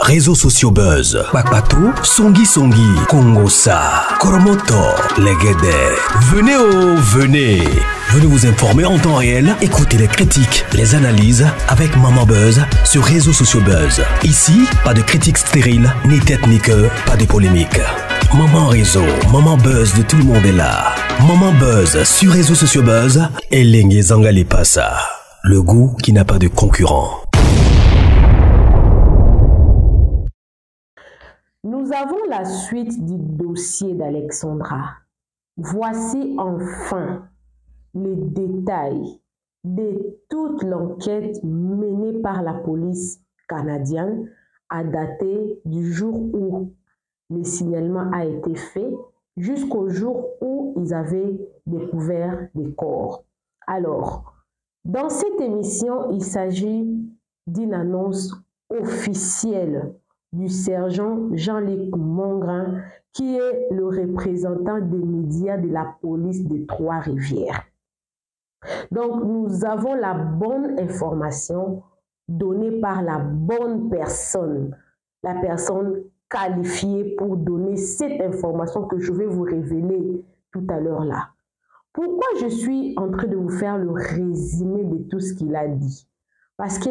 Réseaux sociaux buzz, Bakpato, Songi Songi, Kongosa, Koromoto, Legede. Venez. Venez vous informer en temps réel, écoutez les critiques, les analyses avec Maman Buzz sur Réseaux sociaux buzz. Ici, pas de critiques stériles, ni tête ni queue, pas de polémique. Maman Réseau, Maman Buzz de tout le monde est là. Maman Buzz sur Réseaux sociaux buzz et Lengue Zangali Passa. Le goût qui n'a pas de concurrent. Nous avons la suite du dossier d'Alexandra. Voici enfin les détails de toute l'enquête menée par la police canadienne à dater du jour où le signalement a été fait jusqu'au jour où ils avaient découvert des corps. Alors, dans cette émission, il s'agit d'une annonce officielle du sergent Jean-Luc Mongrain, qui est le représentant des médias de la police de Trois-Rivières. Donc, nous avons la bonne information donnée par la bonne personne, la personne qualifiée pour donner cette information que je vais vous révéler tout à l'heure là. Pourquoi je suis en train de vous faire le résumé de tout ce qu'il a dit? Parce que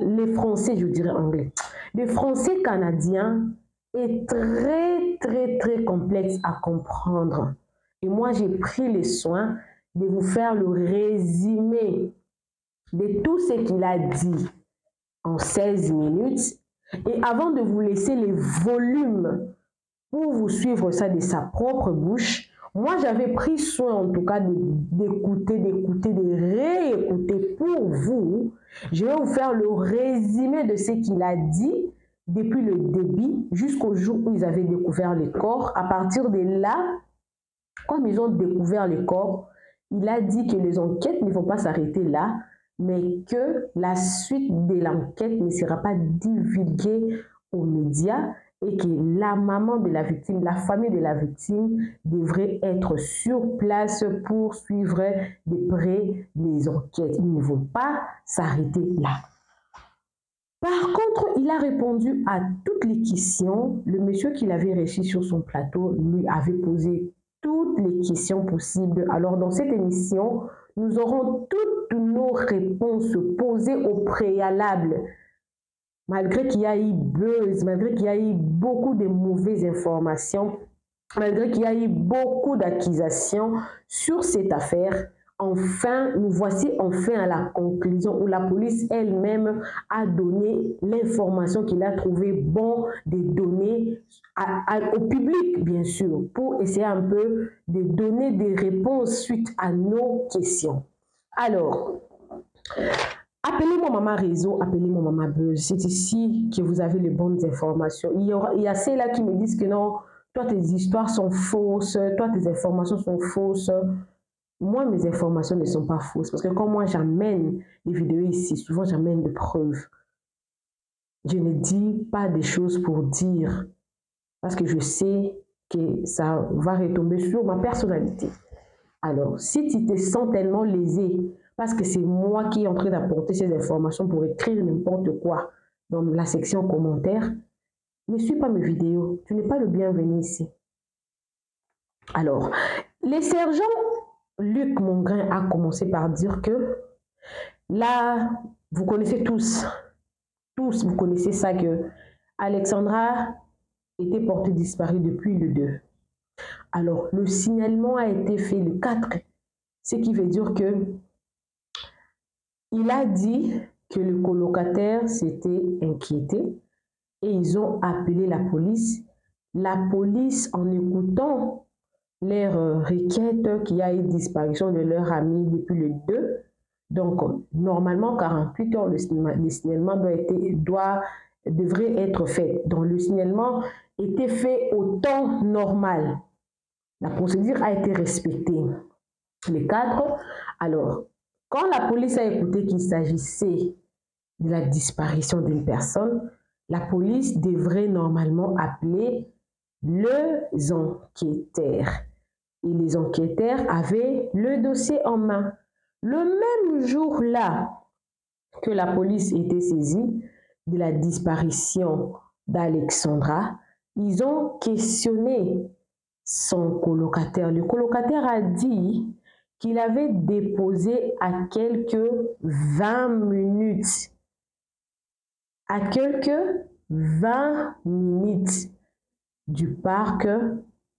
les Français, je dirais anglais, le français canadien est très complexe à comprendre. Et moi, j'ai pris le soin de vous faire le résumé de tout ce qu'il a dit en 16 minutes. Et avant de vous laisser les volumes pour vous suivre ça de sa propre bouche, moi, j'avais pris soin en tout cas d'écouter, de réécouter pour vous. Je vais vous faire le résumé de ce qu'il a dit depuis le début jusqu'au jour où ils avaient découvert les corps. À partir de là, comme ils ont découvert les corps, il a dit que les enquêtes ne vont pas s'arrêter là, mais que la suite de l'enquête ne sera pas divulguée aux médias et que la maman de la victime, la famille de la victime devrait être sur place pour suivre de près les enquêtes. Ils ne vont pas s'arrêter là. Par contre, il a répondu à toutes les questions. Le monsieur qu'il avait reçu sur son plateau lui avait posé toutes les questions possibles. Alors, dans cette émission, nous aurons toutes nos réponses posées au préalable. Malgré qu'il y a eu buzz, malgré qu'il y a eu beaucoup de mauvaises informations, malgré qu'il y a eu beaucoup d'accusations sur cette affaire, enfin, nous voici enfin à la conclusion où la police elle-même a donné l'information qu'il a trouvé bon de donner au public, bien sûr, pour essayer un peu de donner des réponses suite à nos questions. Alors, appelez-moi Maman Réseau, appelez-moi Maman Buzz. C'est ici que vous avez les bonnes informations. Il y a ceux-là qui me disent que non, toi tes histoires sont fausses, toi tes informations sont fausses. Moi, mes informations ne sont pas fausses. Parce que quand moi j'amène les vidéos ici, souvent j'amène des preuves. Je ne dis pas des choses pour dire. Parce que je sais que ça va retomber sur ma personnalité. Alors, si tu te sens tellement lésé, parce que c'est moi qui est en train d'apporter ces informations pour écrire n'importe quoi dans la section commentaires, ne suis pas mes vidéos. Tu n'es pas le bienvenu ici. Alors, les sergents Luc Mongrain a commencé par dire que là, vous connaissez tous vous connaissez ça, que Alexandra était portée disparue depuis le 2. Alors, le signalement a été fait le 4, ce qui veut dire que il a dit que le colocataire s'était inquiété et ils ont appelé la police. La police, en écoutant leur requête qu'il y a eu disparition de leur ami depuis le 2, donc normalement 48 heures, le signalement devrait être fait. Donc le signalement était fait au temps normal. La procédure a été respectée. Les 4, alors, quand la police a écouté qu'il s'agissait de la disparition d'une personne, la police devrait normalement appeler les enquêteurs. Et les enquêteurs avaient le dossier en main. Le même jour-là que la police était saisie de la disparition d'Alexandra, ils ont questionné son colocataire. Le colocataire a dit qu'il avait déposé à quelques 20 minutes. À quelques 20 minutes du parc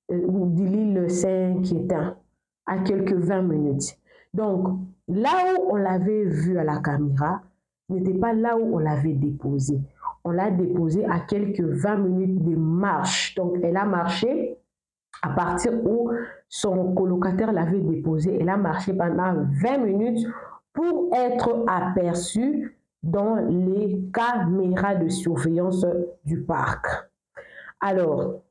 ou de l'île Saint-Quentin. À quelques 20 minutes. Donc, là où on l'avait vu à la caméra, n'était pas là où on l'avait déposé. On l'a déposé à quelques 20 minutes de marche. Donc, elle a marché à partir où son colocataire l'avait déposé. Elle a marché pendant 20 minutes pour être aperçue dans les caméras de surveillance du parc. Alors,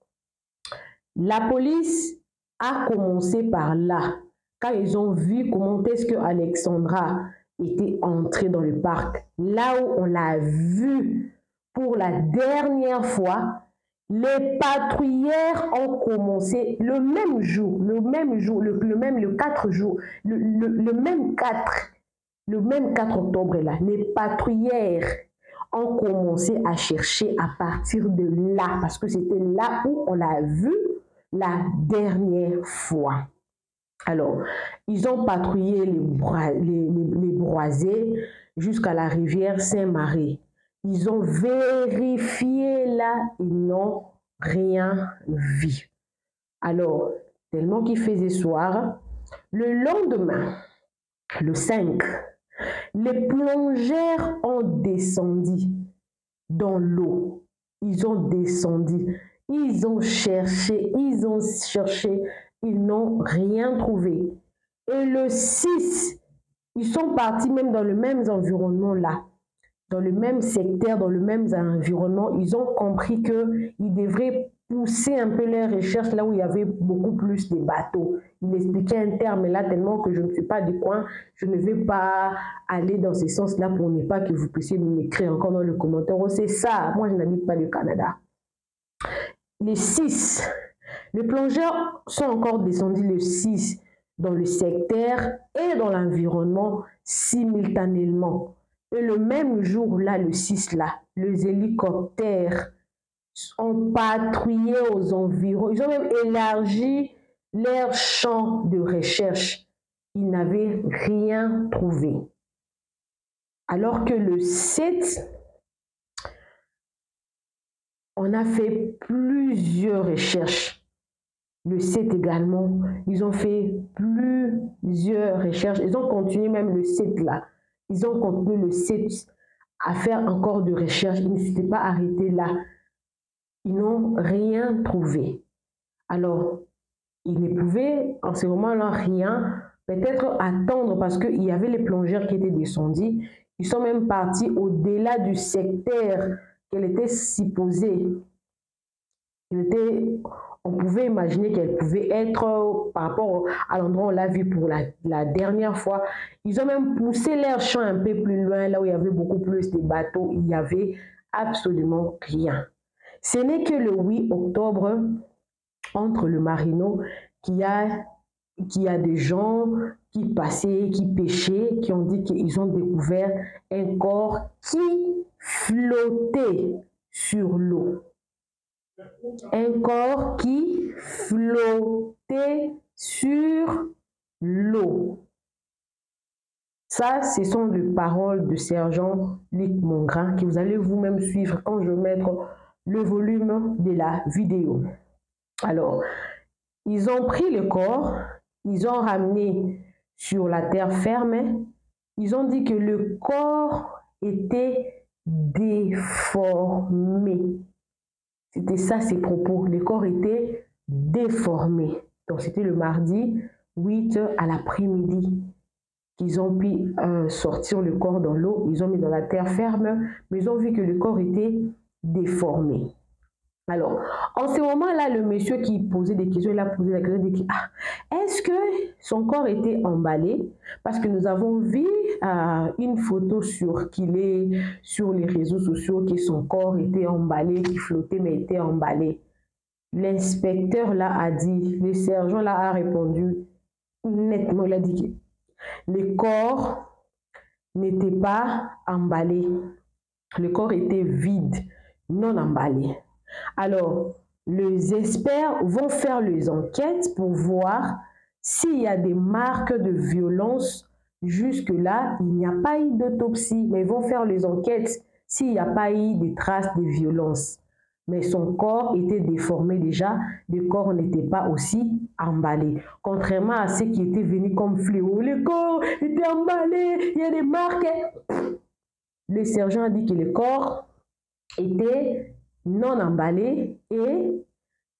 la police a commencé par là. Quand ils ont vu comment est-ce que Alexandra était entrée dans le parc, là où on l'a vue pour la dernière fois, les patrouilleurs ont commencé le même jour, le même 4 octobre là, les patrouilleurs ont commencé à chercher à partir de là, parce que c'était là où on l'a vu la dernière fois. Alors, ils ont patrouillé les boisés jusqu'à la rivière Saint-Marie. Ils ont vérifié là, ils n'ont rien vu. Alors, tellement qu'il faisait soir, le lendemain, le 5, les plongeurs ont descendu dans l'eau. Ils ont descendu, ils ont cherché, ils n'ont rien trouvé. Et le 6, ils sont partis même dans le même environnement là, dans le même secteur, dans le même environnement. Ils ont compris qu'ils devraient pousser un peu leurs recherches là où il y avait beaucoup plus de bateaux. Il expliquait un terme là tellement que je ne suis pas du coin, je ne vais pas aller dans ce sens-là pour ne pas que vous puissiez m'écrire encore dans le commentaire. Oh, c'est ça, moi je n'habite pas le Canada. Les 6, les plongeurs sont encore descendus le 6 dans le secteur et dans l'environnement simultanément. Et le même jour là, le 6 là, les hélicoptères ont patrouillé aux environs. Ils ont même élargi leur champ de recherche. Ils n'avaient rien trouvé. Alors que le 7, on a fait plusieurs recherches. Le 7 également, ils ont fait plusieurs recherches. Ils ont continué même le 7 là. Ils ont continué le 7 à faire encore de recherches. Ils ne s'étaient pas arrêtés là. Ils n'ont rien trouvé. Alors, ils ne pouvaient en ce moment-là rien, peut-être attendre parce qu'il y avait les plongeurs qui étaient descendus. Ils sont même partis au-delà du secteur qu'elle était supposée. On pouvait imaginer qu'elle pouvait être par rapport à l'endroit où on l'a vu pour la dernière fois. Ils ont même poussé leur champ un peu plus loin, là où il y avait beaucoup plus de bateaux. Il n'y avait absolument rien. Ce n'est que le 8 octobre, entre le Marino, qu'il y a des gens qui passaient, qui pêchaient, qui ont dit qu'ils ont découvert un corps qui flottait sur l'eau. Un corps qui flottait sur l'eau. Ça, ce sont les paroles de sergent Luc Mongrain que vous allez vous-même suivre quand je vais mettre le volume de la vidéo. Alors, ils ont pris le corps, ils ont ramené sur la terre ferme. Ils ont dit que le corps était déformé. C'était ça ses propos. Le corps était déformé. Donc c'était le mardi 8 à l'après-midi qu'ils ont pu sortir le corps dans l'eau. Ils ont mis dans la terre ferme, mais ils ont vu que le corps était déformé. Alors, en ce moment-là, le monsieur qui posait des questions, il a posé la question, il dit, est-ce que son corps était emballé? Parce que nous avons vu une photo qu'il est sur les réseaux sociaux, que son corps était emballé, qui flottait, mais était emballé. L'inspecteur là a dit, le sergent là a répondu nettement, il a dit que le corps n'était pas emballé, le corps était vide. non emballé. Alors, les experts vont faire les enquêtes pour voir s'il y a des marques de violence. Jusque-là, il n'y a pas eu d'autopsie, mais ils vont faire les enquêtes s'il n'y a pas eu de traces de violence. Mais son corps était déformé déjà, le corps n'était pas aussi emballé. Contrairement à ceux qui étaient venus comme fléau, le corps était emballé, il y a des marques. Le sergent a dit que le corps était non emballé et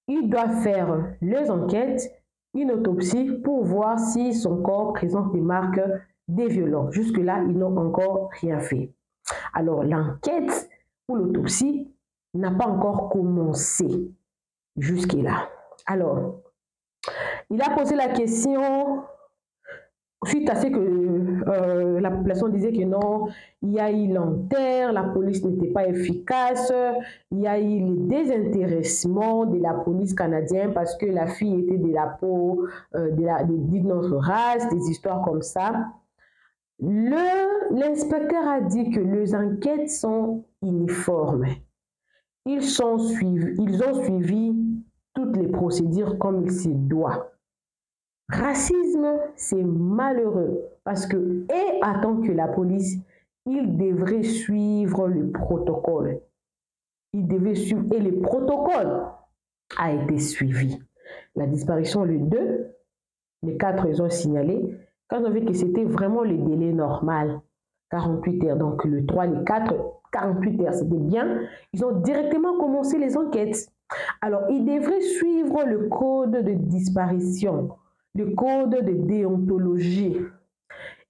il doit faire les enquêtes, une autopsie pour voir si son corps présente des marques de violence. Jusque-là, ils n'ont encore rien fait. Alors, l'enquête ou l'autopsie n'a pas encore commencé jusque-là. Alors, il a posé la question suite à ce que la population disait que non, il y a eu lenteur, la police n'était pas efficace, il y a eu le désintéressement de la police canadienne parce que la fille était de la peau de notre race, des histoires comme ça. L'inspecteur a dit que les enquêtes sont uniformes. Ils ont suivi toutes les procédures comme il se doit. Racisme, c'est malheureux parce que, et en tant que la police, il devrait suivre le protocole. Il devait suivre, et le protocole a été suivi. La disparition, le 2, les 4 ils ont signalé, quand on a vu que c'était vraiment le délai normal, 48 heures, donc le 3, les 4, 48 heures, c'était bien, ils ont directement commencé les enquêtes. Alors, ils devraient suivre le code de disparition, le code de déontologie.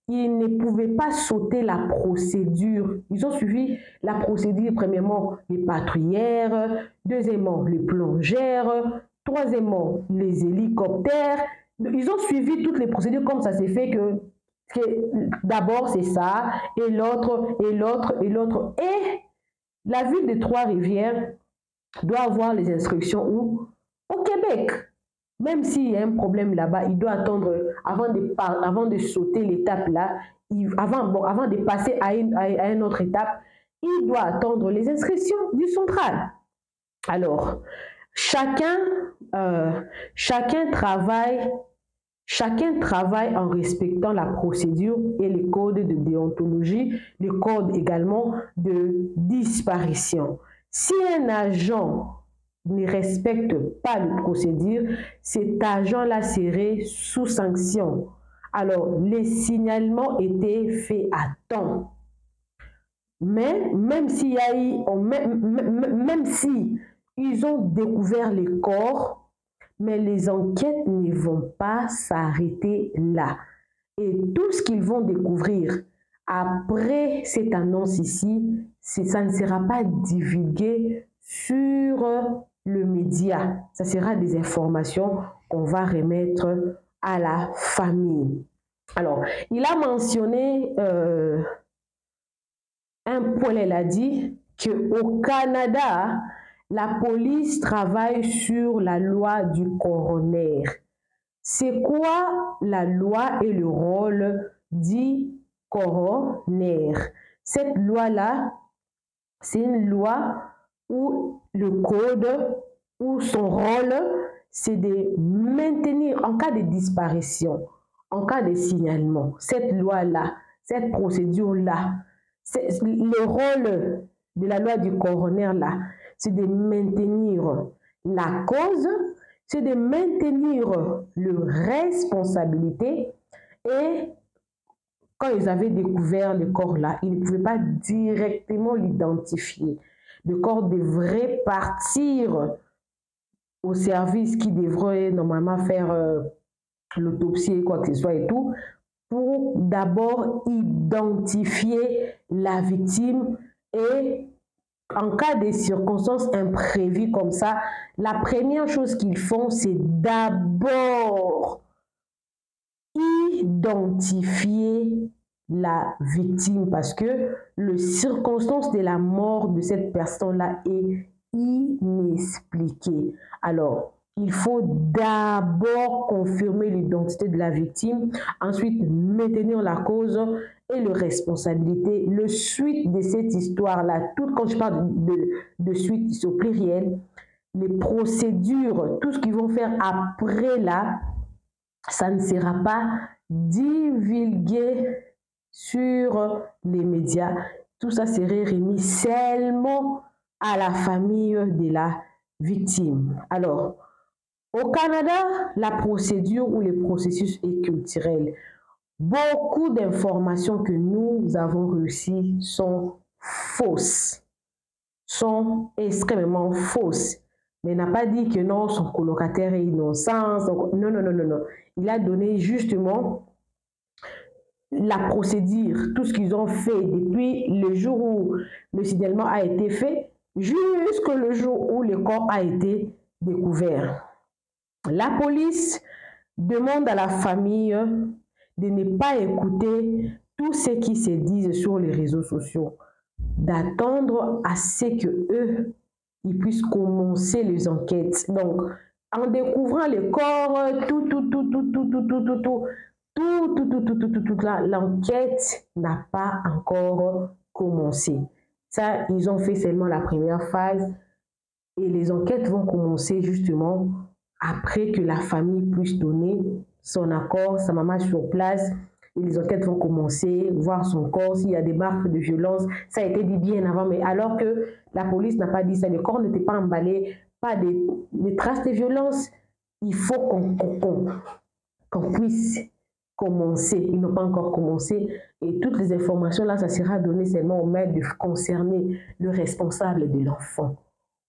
Ils ne pouvaient pas sauter la procédure. Ils ont suivi la procédure, premièrement, les patrouillères, deuxièmement, les plongeurs, troisièmement, les hélicoptères. Ils ont suivi toutes les procédures comme ça s'est fait que d'abord c'est ça, et l'autre, et l'autre, et l'autre. Et la ville de Trois-Rivières doit avoir les instructions où? Au Québec. Même s'il y a un problème là-bas, il doit attendre avant de sauter l'étape là, avant de passer à une autre étape, il doit attendre les instructions du central. Alors, chacun travaille en respectant la procédure et les codes de déontologie, le code également de disparition. Si un agent ne respecte pas les procédures, cet agent-là serait sous sanction. Alors, les signalements étaient faits à temps. Mais même s'il y a eu, même si ils ont découvert les corps, mais les enquêtes ne vont pas s'arrêter là. Et tout ce qu'ils vont découvrir après cette annonce ici, ça ne sera pas divulgué sur le média. Ça sera des informations qu'on va remettre à la famille. Alors, il a mentionné un point, elle a dit qu'au Canada, la police travaille sur la loi du coroner. C'est quoi la loi et le rôle du coroner? Cette loi-là, c'est une loi où le code, où son rôle, c'est de maintenir, en cas de disparition, en cas de signalement, cette loi-là, cette procédure-là, le rôle de la loi du coroner-là, c'est de maintenir la cause, c'est de maintenir la responsabilité. Et quand ils avaient découvert le corps-là, ils ne pouvaient pas directement l'identifier. Le corps devrait partir au service qui devrait normalement faire l'autopsie, quoi que ce soit et tout, pour d'abord identifier la victime et en cas de circonstances imprévues comme ça, la première chose qu'ils font, c'est d'abord identifier la victime parce que les circonstances de la mort de cette personne-là est inexpliquée. Alors, il faut d'abord confirmer l'identité de la victime, ensuite maintenir la cause et les responsabilités, le suite de cette histoire-là, tout quand je parle de suite, c'est au pluriel, les procédures, tout ce qu'ils vont faire après là, ça ne sera pas divulgué sur les médias. Tout ça serait remis seulement à la famille de la victime. Alors, au Canada, la procédure ou le processus est culturel. Beaucoup d'informations que nous avons reçues sont fausses, sont extrêmement fausses. Mais il n'a pas dit que non, son colocataire est innocent. Non, non, non, non, non. Il a donné justement la procédure, tout ce qu'ils ont fait depuis le jour où le signalement a été fait, jusqu'au le jour où le corps a été découvert. La police demande à la famille de ne pas écouter tout ce qui se dit sur les réseaux sociaux, d'attendre à ce que ils puissent commencer les enquêtes. Donc, en découvrant le corps, l'enquête n'a pas encore commencé. Ça, ils ont fait seulement la première phase et les enquêtes vont commencer justement après que la famille puisse donner son accord, sa maman sur place. Et les enquêtes vont commencer, voir son corps, s'il y a des marques de violence. Ça a été dit bien avant, mais alors que la police n'a pas dit ça, le corps n'était pas emballé, pas des traces de violence. Il faut qu'on puisse commencer. Ils n'ont pas encore commencé. Et toutes les informations là, ça sera donné seulement au maître de concerner le responsable de l'enfant.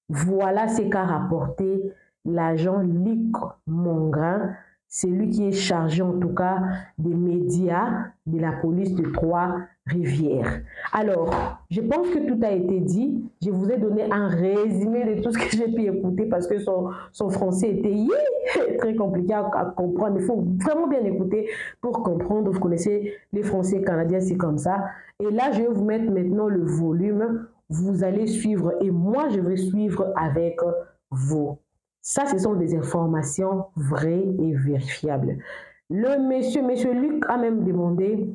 Voilà ce qu'a rapporté l'agent Luc Mongrain, c'est lui qui est chargé en tout cas des médias de la police de Trois-Rivières. Alors, je pense que tout a été dit. Je vous ai donné un résumé de tout ce que j'ai pu écouter parce que son français était très compliqué à comprendre. Il faut vraiment bien écouter pour comprendre. Vous connaissez les Français canadiens, c'est comme ça. Et là, je vais vous mettre maintenant le volume. Vous allez suivre et moi, je vais suivre avec vous. Ça, ce sont des informations vraies et vérifiables. Monsieur Luc a même demandé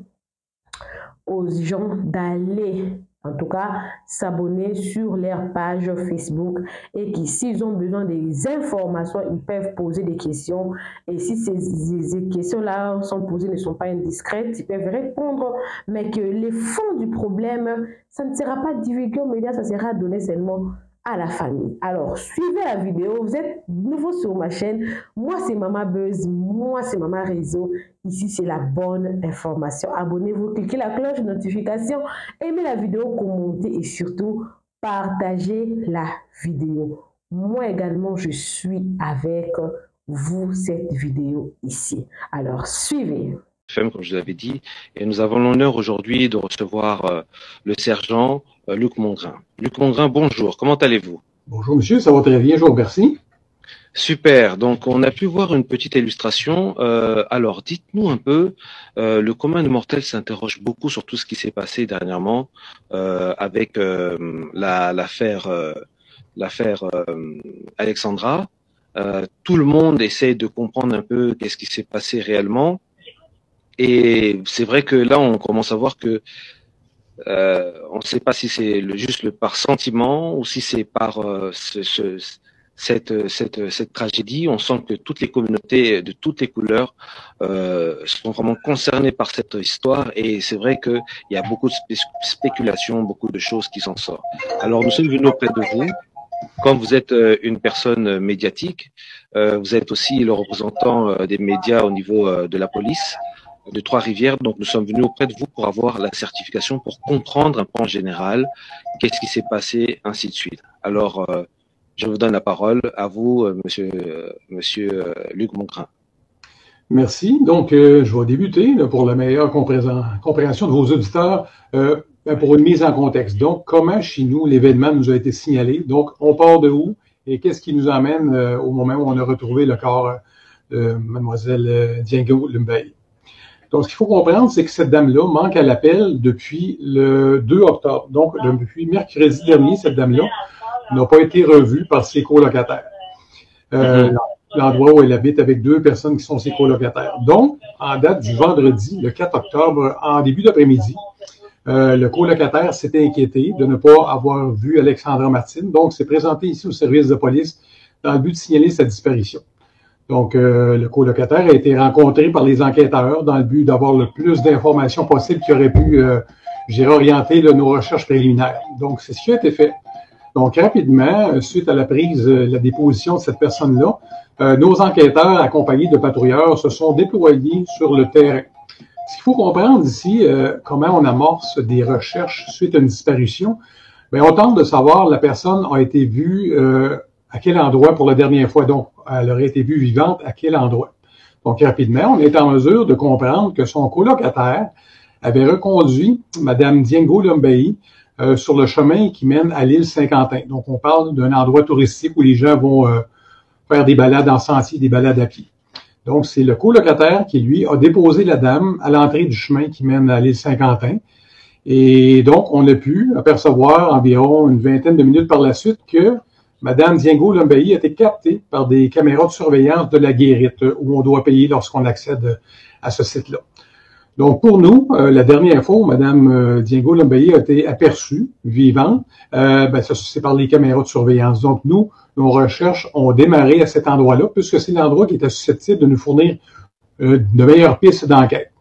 aux gens d'aller, en tout cas, s'abonner sur leur page Facebook et que s'ils ont besoin des informations, ils peuvent poser des questions. Et si ces questions-là sont posées, ne sont pas indiscrètes, ils peuvent répondre, mais que les fonds du problème, ça ne sera pas divulgué aux médias, ça sera donné seulement à la famille. Alors, suivez la vidéo. Vous êtes nouveau sur ma chaîne. Moi, c'est Maman Buzz. Moi, c'est Maman Réseau. Ici, c'est la bonne information. Abonnez-vous, cliquez la cloche de notification, aimez la vidéo, commentez et surtout, partagez la vidéo. Moi également, je suis avec vous cette vidéo ici. Alors, suivez. Comme je vous l'avais dit, et nous avons l'honneur aujourd'hui de recevoir le sergent Luc Mongrain. Luc Mongrain, bonjour, comment allez-vous? Bonjour monsieur, ça va très bien, je vous remercie. Super, donc on a pu voir une petite illustration. Alors dites-nous un peu, le commun des mortels s'interroge beaucoup sur tout ce qui s'est passé dernièrement avec l'affaire Alexandra. Tout le monde essaie de comprendre un peu qu'est-ce qui s'est passé réellement. Et c'est vrai que là, on commence à voir que on ne sait pas si c'est juste par sentiment ou si c'est par cette tragédie. On sent que toutes les communautés de toutes les couleurs sont vraiment concernées par cette histoire. Et c'est vrai qu'il y a beaucoup de spéculations, beaucoup de choses qui s'en sortent. Alors, nous sommes venus auprès de vous. Comme vous êtes une personne médiatique, vous êtes aussi le représentant des médias au niveau de la police de Trois-Rivières. Donc, nous sommes venus auprès de vous pour avoir la certification, pour comprendre un peu en général qu'est-ce qui s'est passé, ainsi de suite. Alors, je vous donne la parole à vous, monsieur Luc Mongrain. Merci. Donc, je vais débuter pour la meilleure compréhension de vos auditeurs pour une mise en contexte. Donc, comment chez nous l'événement nous a été signalé? Donc, on part de où et qu'est-ce qui nous amène au moment où on a retrouvé le corps de mademoiselle Diango Lumbey? Donc, ce qu'il faut comprendre, c'est que cette dame-là manque à l'appel depuis le 2 octobre. Donc, depuis mercredi dernier, cette dame-là n'a pas été revue par ses colocataires. l'endroit où elle habite avec 2 personnes qui sont ses colocataires. Donc, en date du vendredi, le 4 octobre, en début d'après-midi, le colocataire s'était inquiété de ne pas avoir vu Alexandra Martine, donc s'est présenté ici au service de police dans le but de signaler sa disparition. Donc, le colocataire a été rencontré par les enquêteurs dans le but d'avoir le plus d'informations possibles qui auraient pu, orienter nos recherches préliminaires. Donc, c'est ce qui a été fait. Donc, rapidement, suite à la prise, la déposition de cette personne-là, nos enquêteurs, accompagnés de patrouilleurs, se sont déployés sur le terrain. Ce qu'il faut comprendre ici, comment on amorce des recherches suite à une disparition, bien, on tente de savoir la personne a été vue à quel endroit pour la dernière fois. Donc, elle aurait été vue vivante à quel endroit. Donc, rapidement, on est en mesure de comprendre que son colocataire avait reconduit Mme Diengo Lumbai sur le chemin qui mène à l'île Saint-Quentin. Donc, on parle d'un endroit touristique où les gens vont faire des balades en sentier, des balades à pied. Donc, c'est le colocataire qui, lui, a déposé la dame à l'entrée du chemin qui mène à l'île Saint-Quentin. Et donc, on a pu apercevoir environ une vingtaine de minutes par la suite que Mme Diengo Lumbai a été captée par des caméras de surveillance de la Guérite, où on doit payer lorsqu'on accède à ce site-là. Donc, pour nous, la dernière fois où Mme Diengo Lumbai a été aperçue, vivante, c'est par les caméras de surveillance. Donc, nos recherches ont démarré à cet endroit-là, puisque c'est l'endroit qui était susceptible de nous fournir de meilleures pistes d'enquête.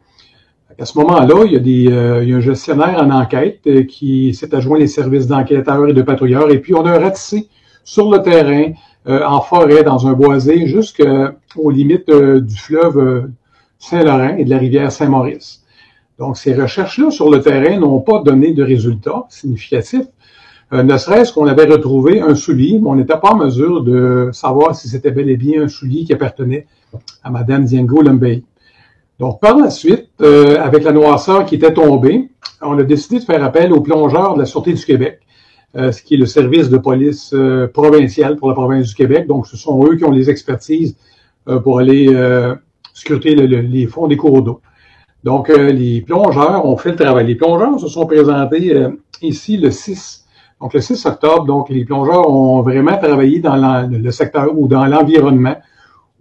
À ce moment-là, il y a un gestionnaire en enquête qui s'est adjoint les services d'enquêteurs et de patrouilleurs, et puis on a ratissé sur le terrain, en forêt, dans un boisé, jusqu'aux limites du fleuve Saint-Laurent et de la rivière Saint-Maurice. Donc, ces recherches-là sur le terrain n'ont pas donné de résultats significatifs. Ne serait-ce qu'on avait retrouvé un soulier, mais on n'était pas en mesure de savoir si c'était bel et bien un soulier qui appartenait à Mme Diengo Lumbai. Donc, par la suite, avec la noirceur qui était tombée, on a décidé de faire appel aux plongeurs de la Sûreté du Québec, ce qui est le service de police provincial pour la province du Québec. Donc, ce sont eux qui ont les expertises pour aller scruter les fonds des cours d'eau. Donc, les plongeurs ont fait le travail. Les plongeurs se sont présentés ici le 6. Donc, le 6 octobre, donc, les plongeurs ont vraiment travaillé dans le secteur ou dans l'environnement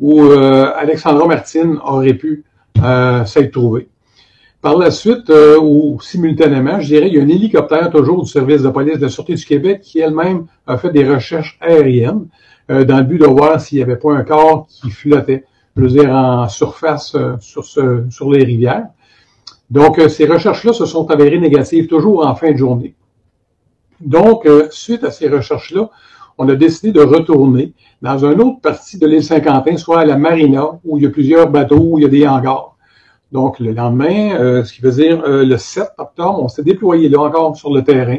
où Alexandra Martine aurait pu s'être trouvée. Par la suite, ou simultanément, je dirais, il y a un hélicoptère toujours du service de police de la Sûreté du Québec qui elle-même a fait des recherches aériennes dans le but de voir s'il n'y avait pas un corps qui flottait, je veux dire, en surface sur les rivières. Donc, ces recherches-là se sont avérées négatives toujours en fin de journée. Donc, suite à ces recherches-là, on a décidé de retourner dans une autre partie de l'île Saint-Quentin, soit à la marina, où il y a plusieurs bateaux, où il y a des hangars. Donc, le lendemain, ce qui veut dire le 7 octobre, on s'est déployé là encore sur le terrain.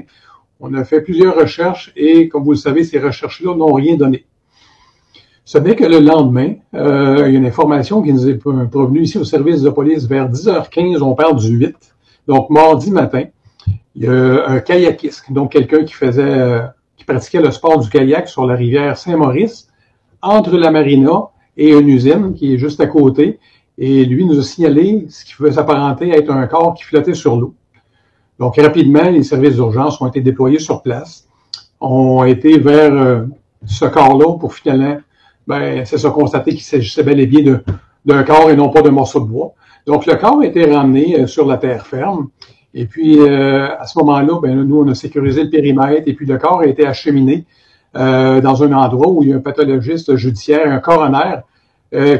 On a fait plusieurs recherches et, comme vous le savez, ces recherches-là n'ont rien donné. Ce n'est que le lendemain, il y a une information qui nous est provenue ici au service de police vers 10h15, on parle du 8. Donc, mardi matin, il y a un kayakiste, donc quelqu'un qui pratiquait le sport du kayak sur la rivière Saint-Maurice, entre la marina et une usine qui est juste à côté. Et lui nous a signalé ce qui pouvait s'apparenter à être un corps qui flottait sur l'eau. Donc, rapidement, les services d'urgence ont été déployés sur place, ont été vers ce corps-là pour finalement, c'est ça, constater qu'il s'agissait bel et bien d'un corps et non pas d'un morceau de bois. Donc, le corps a été ramené sur la terre ferme. Et puis, à ce moment-là, nous, on a sécurisé le périmètre et puis le corps a été acheminé dans un endroit où il y a un pathologiste judiciaire, un coroner,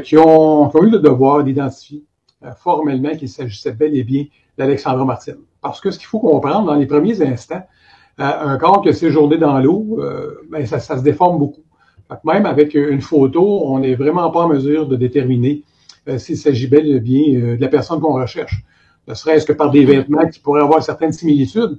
qui ont eu le devoir d'identifier formellement qu'il s'agissait bel et bien d'Alexandra Martine. Parce que ce qu'il faut comprendre, dans les premiers instants, un corps qui a séjourné dans l'eau, ça se déforme beaucoup. Même avec une photo, on n'est vraiment pas en mesure de déterminer s'il s'agit bel et bien de la personne qu'on recherche. Ne serait-ce que par des vêtements qui pourraient avoir certaines similitudes,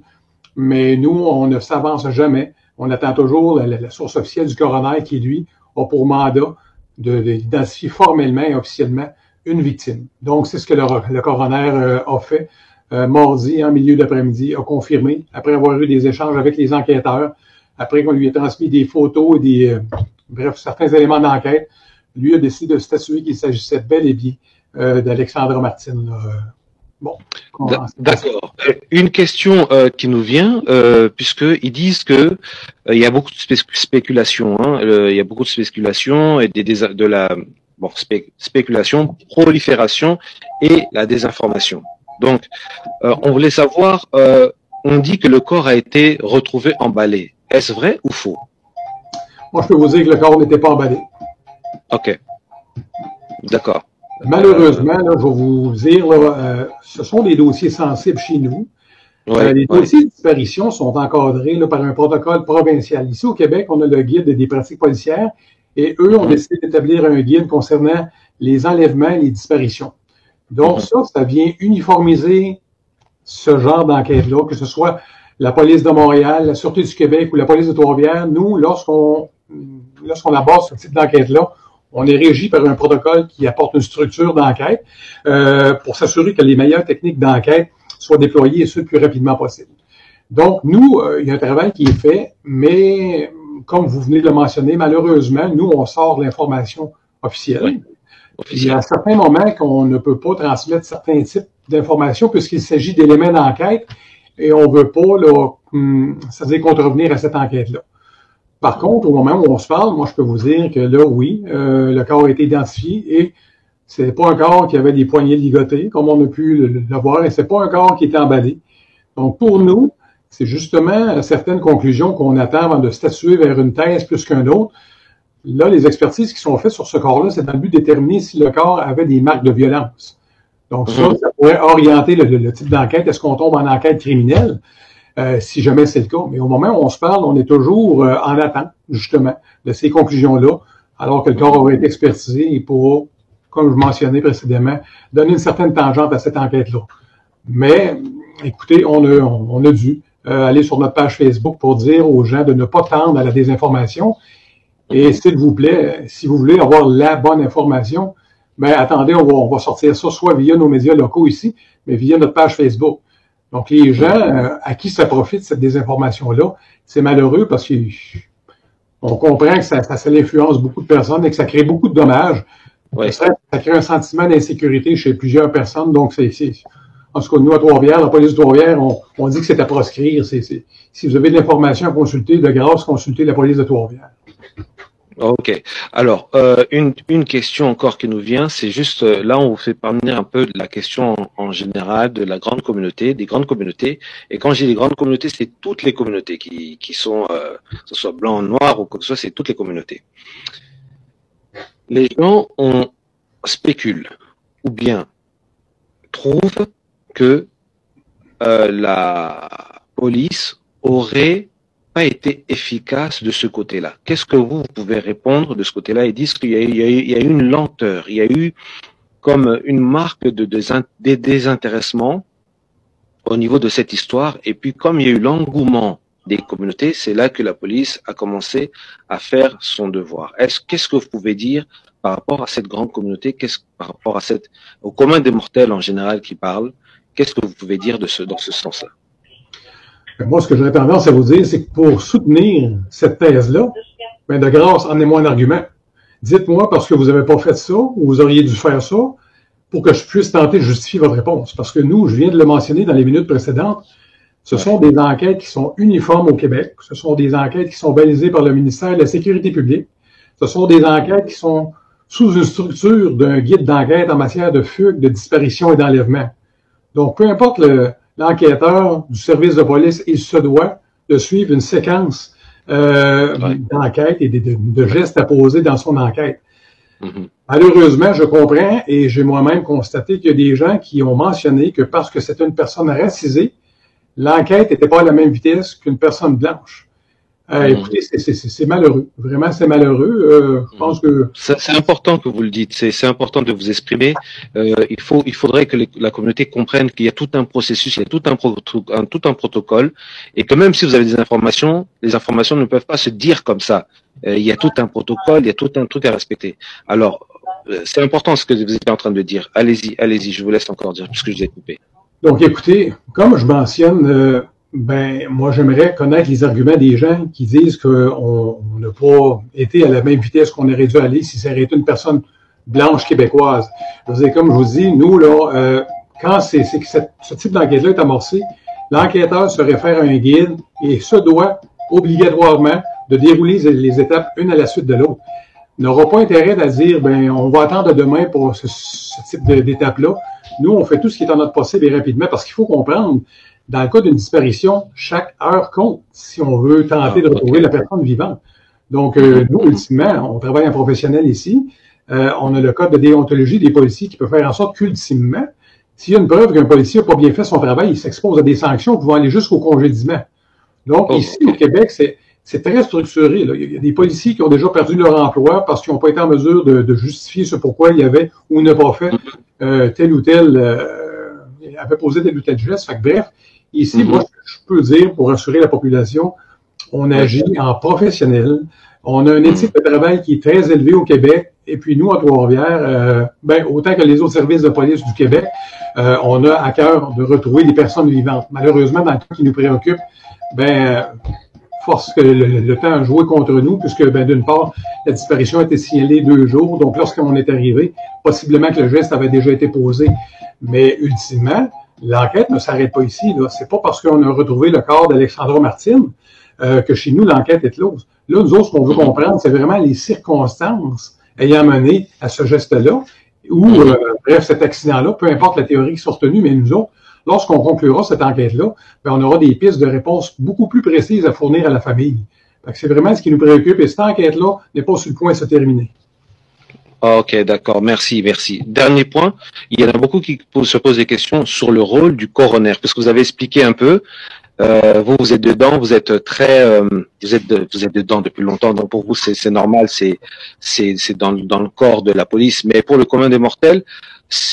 mais nous, on ne s'avance jamais. On attend toujours la source officielle du coroner qui, lui, a pour mandat d'identifier formellement et officiellement une victime. Donc, c'est ce que le coroner a fait mardi, en milieu d'après-midi, a confirmé, après avoir eu des échanges avec les enquêteurs, après qu'on lui ait transmis des photos et certains éléments d'enquête, lui a décidé de statuer qu'il s'agissait bel et bien d'Alexandra Martine. Bon. D'accord. Une question qui nous vient, puisqu'ils disent que il y a beaucoup de spéculation, hein, il y a beaucoup de spéculation et spéculation, prolifération et la désinformation. Donc, on voulait savoir, on dit que le corps a été retrouvé emballé. Est-ce vrai ou faux? Moi, je peux vous dire que le corps n'était pas emballé. OK. D'accord. Malheureusement, là, je vais vous dire, là, ce sont des dossiers sensibles chez nous. Les dossiers de disparition sont encadrés là, par un protocole provincial. Ici, au Québec, on a le guide des pratiques policières et eux ont décidé d'établir un guide concernant les enlèvements et les disparitions. Donc, ça vient uniformiser ce genre d'enquête-là, que ce soit la police de Montréal, la Sûreté du Québec ou la police de Trois-Rivières. Nous, lorsqu'on aborde ce type d'enquête-là, on est régi par un protocole qui apporte une structure d'enquête pour s'assurer que les meilleures techniques d'enquête soient déployées et ce le plus rapidement possible. Donc, nous, il y a un travail qui est fait, mais comme vous venez de le mentionner, malheureusement, nous, on sort l'information officielle. Oui. Il y a certains moments qu'on ne peut pas transmettre certains types d'informations puisqu'il s'agit d'éléments d'enquête et on ne veut pas, là, c'est-à-dire contrevenir à cette enquête-là. Par contre, au moment où on se parle, moi, je peux vous dire que là, oui, le corps a été identifié et c'est pas un corps qui avait des poignets ligotés, comme on a pu le voir, et c'est pas un corps qui était emballé. Donc, pour nous, c'est justement certaines conclusions qu'on attend avant de statuer vers une thèse plus qu'un autre. Là, les expertises qui sont faites sur ce corps-là, c'est dans le but de déterminer si le corps avait des marques de violence. Donc, ça pourrait orienter le type d'enquête. Est-ce qu'on tombe en enquête criminelle? Si jamais c'est le cas. Mais au moment où on se parle, on est toujours en attente, justement, de ces conclusions-là, alors que le corps aurait été expertisé et pourra, comme je mentionnais précédemment, donner une certaine tangente à cette enquête-là. Mais, écoutez, on a dû aller sur notre page Facebook pour dire aux gens de ne pas tendre à la désinformation. Et s'il vous plaît, si vous voulez avoir la bonne information, ben attendez, on va sortir ça soit via nos médias locaux ici, mais via notre page Facebook. Donc, les gens à qui ça profite, cette désinformation-là, c'est malheureux parce qu'on comprend que ça influence beaucoup de personnes et que ça crée beaucoup de dommages. Ouais. Ça crée un sentiment d'insécurité chez plusieurs personnes. Donc, en tout cas, nous, à Trois-Rivières, la police de Trois-Rivières, on dit que c'est à proscrire. Si vous avez de l'information à consulter, de grâce, consultez la police de Trois-Rivières. Ok. Alors, une question encore qui nous vient, c'est juste, là, on vous fait parvenir un peu de la question en général de la grande communauté, des grandes communautés. Et quand je dis les grandes communautés, c'est toutes les communautés qui sont, que ce soit blanc, noir ou quoi que ce soit, c'est toutes les communautés. Les gens spéculent ou bien trouvent que la police aurait pas été efficace de ce côté-là. Qu'est-ce que vous pouvez répondre de ce côté-là? Ils disent qu'il y a eu une lenteur, il y a eu comme une marque de désintéressement au niveau de cette histoire. Et puis, comme il y a eu l'engouement des communautés, c'est là que la police a commencé à faire son devoir. Qu'est-ce que vous pouvez dire par rapport à cette grande communauté, par rapport à au commun des mortels en général qui parlent? Qu'est-ce que vous pouvez dire dans ce sens-là? Moi, ce que j'aurais tendance à vous dire, c'est que pour soutenir cette thèse-là, ben de grâce, emmenez-moi un argument. Dites-moi parce que vous n'avez pas fait ça, ou vous auriez dû faire ça, pour que je puisse tenter de justifier votre réponse. Parce que nous, je viens de le mentionner dans les minutes précédentes, ce sont des enquêtes qui sont uniformes au Québec. Ce sont des enquêtes qui sont balisées par le ministère de la Sécurité publique. Ce sont des enquêtes qui sont sous une structure d'un guide d'enquête en matière de fugue, de disparition et d'enlèvement. Donc, peu importe l'enquêteur du service de police, il se doit de suivre une séquence d'enquête et de gestes à poser dans son enquête. Malheureusement, je comprends et j'ai moi-même constaté qu'il y a des gens qui ont mentionné que parce que c'est une personne racisée, l'enquête n'était pas à la même vitesse qu'une personne blanche. Écoutez, c'est malheureux. Vraiment, c'est malheureux. Je pense que c'est important que vous le dites. C'est important de vous exprimer. Il faudrait que la communauté comprenne qu'il y a tout un processus, il y a tout un protocole, et que même si vous avez des informations, les informations ne peuvent pas se dire comme ça. Il y a tout un protocole, il y a tout un truc à respecter. Alors, c'est important ce que vous êtes en train de dire. Allez-y, je vous laisse encore dire puisque je vous ai coupé. Donc, écoutez, comme je mentionne. Moi, j'aimerais connaître les arguments des gens qui disent qu'on n'a pas été à la même vitesse qu'on aurait dû aller si ça aurait été une personne blanche québécoise. Je veux dire, comme je vous dis, nous, là, quand ce type d'enquête-là est amorcé, l'enquêteur se réfère à un guide et se doit obligatoirement de dérouler les étapes une à la suite de l'autre. Il n'aura pas intérêt à dire, on va attendre demain pour ce type d'étape-là. Nous, on fait tout ce qui est en notre possible et rapidement, parce qu'il faut comprendre, dans le cas d'une disparition, chaque heure compte si on veut tenter de retrouver la personne vivante. Donc, nous, ultimement, on travaille en professionnel ici. On a le code de déontologie des policiers qui peut faire en sorte qu'ultimement, s'il y a une preuve qu'un policier n'a pas bien fait son travail, il s'expose à des sanctions pouvant aller jusqu'au congédiement. Donc, ici, au Québec, c'est très structuré. Là. Il y a des policiers qui ont déjà perdu leur emploi parce qu'ils n'ont pas été en mesure de justifier ce pourquoi il y avait ou n'a pas fait tel ou tel, avait posé tel ou tel geste. Fait que, bref, ici, moi, je peux dire, pour rassurer la population, on agit en professionnel. On a une éthique de travail qui est très élevée au Québec. Et puis, nous, à Trois-Rivières, autant que les autres services de police du Québec, on a à cœur de retrouver des personnes vivantes. Malheureusement, dans le cas qui nous préoccupe, force que le temps a joué contre nous, puisque, d'une part, la disparition a été signalée 2 jours. Donc, lorsqu'on est arrivé, possiblement que le geste avait déjà été posé. Mais, ultimement, l'enquête ne s'arrête pas ici. C'est pas parce qu'on a retrouvé le corps d'Alexandra Martine que chez nous, l'enquête est close. Là, nous autres, ce qu'on veut comprendre, c'est vraiment les circonstances ayant mené à ce geste-là, ou, bref, cet accident-là, peu importe la théorie qui soit retenue, mais nous autres, lorsqu'on conclura cette enquête-là, on aura des pistes de réponse beaucoup plus précises à fournir à la famille. C'est vraiment ce qui nous préoccupe, et cette enquête-là n'est pas sur le point de se terminer. Ok, d'accord, merci. Dernier point, il y en a beaucoup qui se posent des questions sur le rôle du coroner, parce que vous avez expliqué un peu. Vous êtes dedans, vous êtes dedans depuis longtemps, donc pour vous c'est normal, c'est dans le corps de la police. Mais pour le commun des mortels,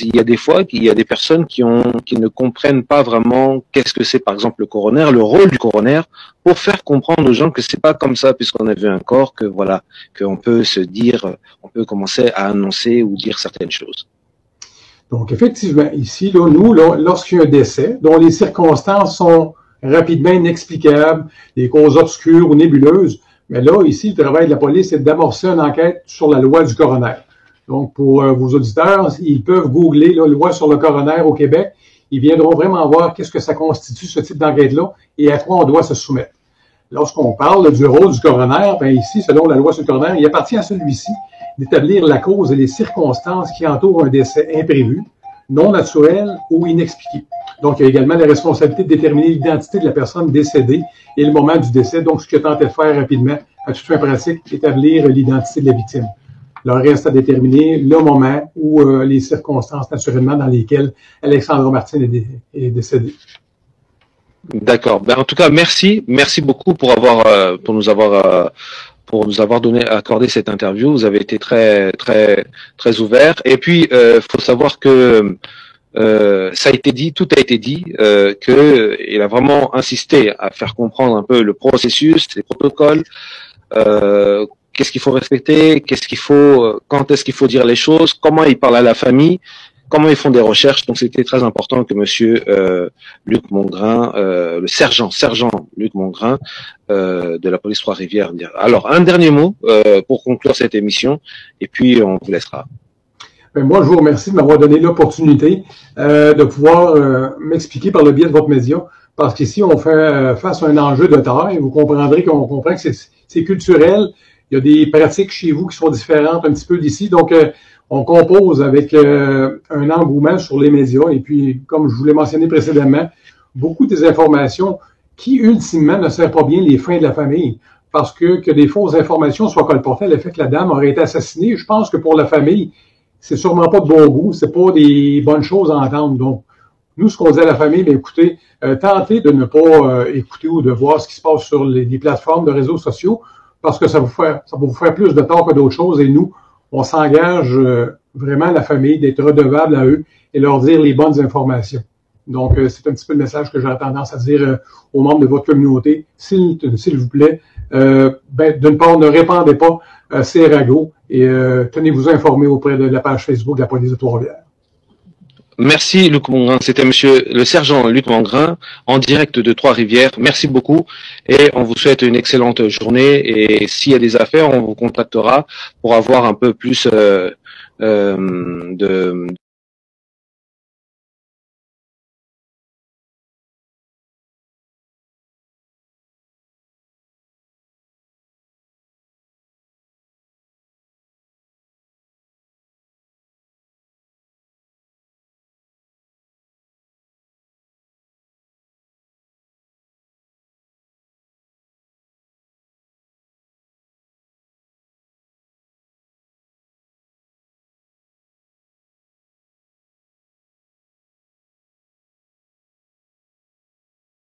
il y a des fois qu'il y a des personnes qui ne comprennent pas vraiment qu'est-ce que c'est, par exemple le coroner, le rôle du coroner, pour faire comprendre aux gens que c'est pas comme ça, puisqu'on a vu un corps, que voilà, qu'on peut se dire, on peut commencer à annoncer ou dire certaines choses. Donc effectivement, ici, là, nous, lorsqu'il y a un décès, dont les circonstances sont rapidement inexplicables, des causes obscures ou nébuleuses. Mais là, ici, le travail de la police, c'est d'amorcer une enquête sur la loi du coroner. Donc, pour vos auditeurs, ils peuvent googler la loi sur le coroner au Québec. Ils viendront vraiment voir qu'est-ce que ça constitue, ce type d'enquête-là, et à quoi on doit se soumettre. Lorsqu'on parle du rôle du coroner, ici, selon la loi sur le coroner, il appartient à celui-ci d'établir la cause et les circonstances qui entourent un décès imprévu, non naturel ou inexpliqué. Donc, il y a également la responsabilité de déterminer l'identité de la personne décédée et le moment du décès. Donc, ce que tenté de faire rapidement, à toute fin pratique, établir l'identité de la victime. Il reste à déterminer le moment ou les circonstances, naturellement, dans lesquelles Alexandra Martine est décédée. D'accord. En tout cas, merci beaucoup pour nous avoir accordé cette interview. Vous avez été très ouvert. Et puis, faut savoir que ça a été dit, tout a été dit, qu'il a vraiment insisté à faire comprendre un peu le processus, les protocoles, qu'est-ce qu'il faut respecter, quand est-ce qu'il faut dire les choses, comment il parle à la famille, comment ils font des recherches. Donc c'était très important que monsieur Luc Mongrain, le sergent Luc Mongrain de la police Trois-Rivières. Alors un dernier mot pour conclure cette émission et puis on vous laissera. Moi, je vous remercie de m'avoir donné l'opportunité de pouvoir m'expliquer par le biais de votre média, parce qu'ici, on fait face à un enjeu de taille. Vous comprendrez qu'on comprend que c'est culturel. Il y a des pratiques chez vous qui sont différentes un petit peu d'ici. Donc, on compose avec un engouement sur les médias. Et puis, comme je vous l'ai mentionné précédemment, beaucoup des informations qui, ultimement, ne servent pas bien les fins de la famille. Parce que des fausses informations soient colportées à l'effet que la dame aurait été assassinée. Je pense que pour la famille, c'est sûrement pas de bon goût, c'est pas des bonnes choses à entendre. Donc, nous, ce qu'on dit à la famille, écoutez, tentez de ne pas écouter ou de voir ce qui se passe sur les plateformes de réseaux sociaux, parce que ça va vous faire plus de tort que d'autres choses. Et nous, on s'engage vraiment à la famille d'être redevable à eux et leur dire les bonnes informations. Donc, c'est un petit peu le message que j'aurais tendance à dire aux membres de votre communauté. S'il vous plaît, d'une part, ne répandez pas ces ragots et tenez-vous informés auprès de la page Facebook de la police de Trois-Rivières. Merci Luc Mongrain, c'était monsieur le sergent Luc Mongrain en direct de Trois-Rivières. Merci beaucoup et on vous souhaite une excellente journée et s'il y a des affaires, on vous contactera pour avoir un peu plus de